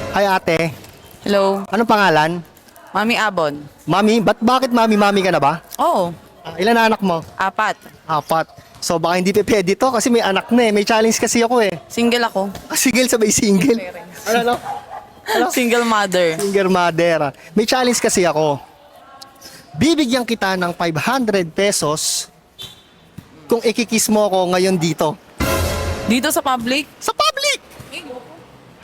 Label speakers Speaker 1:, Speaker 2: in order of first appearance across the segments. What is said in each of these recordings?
Speaker 1: Hi ate,
Speaker 2: Hello,
Speaker 1: anong pangalan?
Speaker 2: Mami Abon.
Speaker 1: Mami? Bakit mami ka na ba?
Speaker 2: Oo,
Speaker 1: Ilan na anak mo?
Speaker 2: 4.
Speaker 1: Apat. So baka hindi pwede to kasi may anak na eh. May challenge kasi ako eh.
Speaker 2: Single ako.
Speaker 1: Single sabay single. Ano?
Speaker 2: Single mother.
Speaker 1: Single mother. May challenge kasi ako. Bibigyan kita ng 500 pesos kung ikikiss mo ako ngayon dito.
Speaker 2: Dito sa public?
Speaker 1: Sa public!
Speaker 2: Eh, yoko.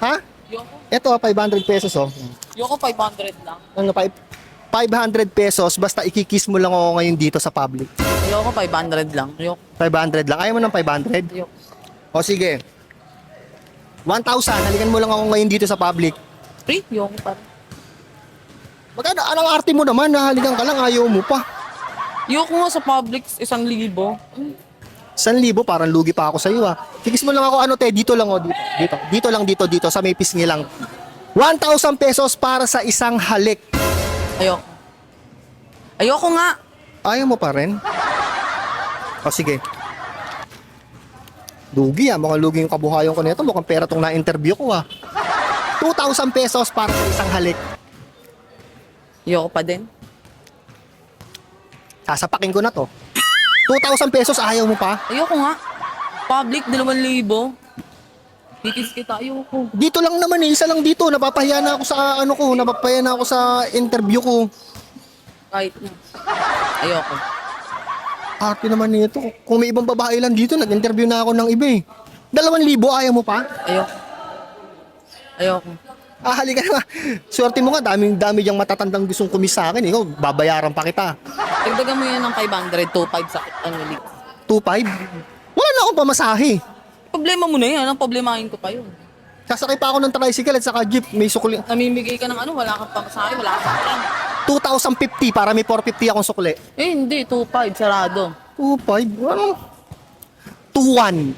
Speaker 1: Ha?
Speaker 2: Yoko.
Speaker 1: Ito 500 pesos oh.
Speaker 2: Yoko 500 lang.
Speaker 1: Ano, 500 pesos basta ikikiss mo lang ako ngayon dito sa public.
Speaker 2: Yoko 500 lang. Yoko.
Speaker 1: 500 lang. Ayaw mo ng 500?
Speaker 2: Yoko.
Speaker 1: O sige. 1,000. Halikan mo lang ako ngayon dito sa public.
Speaker 2: Free? Yoko pa.
Speaker 1: Magkano? Anong arte mo naman? Halikan ka lang. Ayaw mo pa.
Speaker 2: Yoko nga sa public 1,000.
Speaker 1: 1,000 parang lugi pa ako sa iyo ah. Kikiss mo lang ako ano te, dito lang oh, dito. Dito sa may pisngi lang. 1,000 pesos para sa isang halik.
Speaker 2: Ayoko. Ayoko nga.
Speaker 1: Ayaw mo pa rin? O sige. Lugi ah, mukhang lugi yung kabuhayan ko nito. Mukhang pera tong na-interview ko ah. 2,000 pesos para sa isang halik.
Speaker 2: Ayoko pa din.
Speaker 1: Sasapakin ko na to. 2,000 pesos, ayaw mo pa?
Speaker 2: Ayoko nga. Public 2,000. Kikis kita. Ayoko.
Speaker 1: Dito lang naman eh, isa lang dito. Napapahiya na ako sa ano ko, napapahiya na ako sa interview ko.
Speaker 2: Kahit na. Ayoko.
Speaker 1: Arte naman nito. Kung may ibang babae lang dito, nag-interview na ako ng iba eh. 2,000, ayaw mo pa?
Speaker 2: Ayoko. Ayoko.
Speaker 1: Halika na nga. Swerte mo nga, dami diyang matatandang gustong kumis sa akin. Ikaw, babayaran pa kita.
Speaker 2: Dagdagan mo yan ng 500, 2,500 sa annually.
Speaker 1: 2,500? Wala na akong pamasahe.
Speaker 2: Problema mo na yan. Ang problemahin ko pa yun.
Speaker 1: Sasakay pa ako ng tricycle at saka jeep. May sukli.
Speaker 2: Namimigay ka ng ano, wala kang pamasahe, wala kang sakyan.
Speaker 1: 2,050 para may 450 akong sukli.
Speaker 2: Eh, hindi. 2,500, sarado.
Speaker 1: 2,500? Ano? 2,100.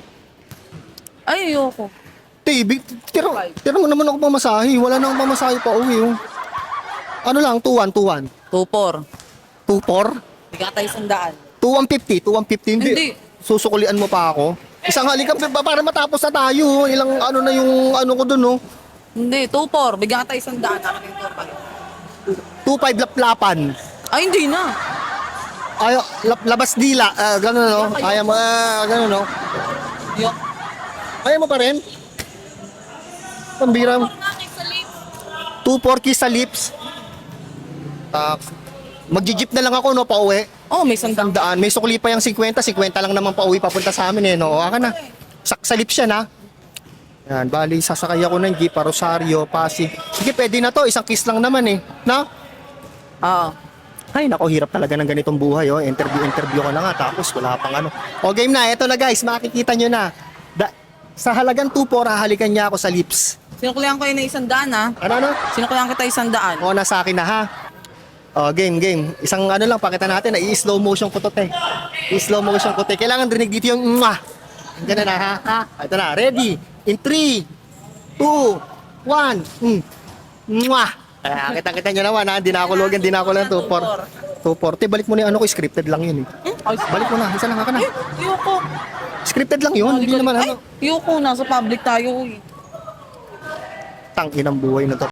Speaker 2: Ay, ayoko.
Speaker 1: Tira mo naman ako pamasahe. Wala na akong pamasahe pa uwi. Oh. Ano lang, 2,100.
Speaker 2: 2,400.
Speaker 1: 2,400?
Speaker 2: Bigyan tayo 100.
Speaker 1: 2,150. Hindi.
Speaker 2: Hindi.
Speaker 1: Susukulian mo pa ako. Isang halika para matapos na tayo. Ilang ano na yung ano ko dun, oh.
Speaker 2: Hindi, 2,400. Bigyan tayo 100. Akin yung 2,500.
Speaker 1: 2,500 laplapan.
Speaker 2: Ay, hindi na.
Speaker 1: Ayaw, labas dila. Gano'n, no? Ayaw mo, gano'n, no?
Speaker 2: Yo.
Speaker 1: Ayaw mo pa rin? Pambira mo. 2,400 kiss sa lips. Magji-jeep na lang ako, no, pauwi.
Speaker 2: Oh, may 100.
Speaker 1: Daan. May sukli pa yung 50 lang naman pauwi papunta sa amin, eh, no? Aka na. Sa lips yan, ha? Yan, bali, sasakay ako ng jeep, Rosario, Pasig. Sige, pwede na to. Isang kiss lang naman, eh. No?
Speaker 2: Oo.
Speaker 1: Ay, nako, hirap talaga ng ganitong buhay, oh. Interview ko na nga, tapos wala pang ano. O, game na. Eto na, guys. Makikita nyo na. Sa halagang 2,400, hahalikan niya ako sa lips.
Speaker 2: Sinukulihan ko yun na 100, ha?
Speaker 1: Ano?
Speaker 2: Sinukulihan kita 100.
Speaker 1: O, nasa akin na, ha? O, game. Isang ano lang, pakita natin na i-slow motion ko to, te. I-slow motion ko, te. Kailangan rinig dito yung mwah. Ganun na, ha? Ito na, ready? In 3, 2, 1, mwah. Kita nyo naman, ha? Hindi na ako logan, hindi na ako lang 2,400. Te, balik mo na yung ano ko, scripted lang yun, eh. Balik mo na, isa lang, haka na.
Speaker 2: Ay, ayoko.
Speaker 1: Scripted lang yun, hindi naman ano.
Speaker 2: Ay, ayoko. Nasa public tayo, eh.
Speaker 1: Tangin ang buhay na to.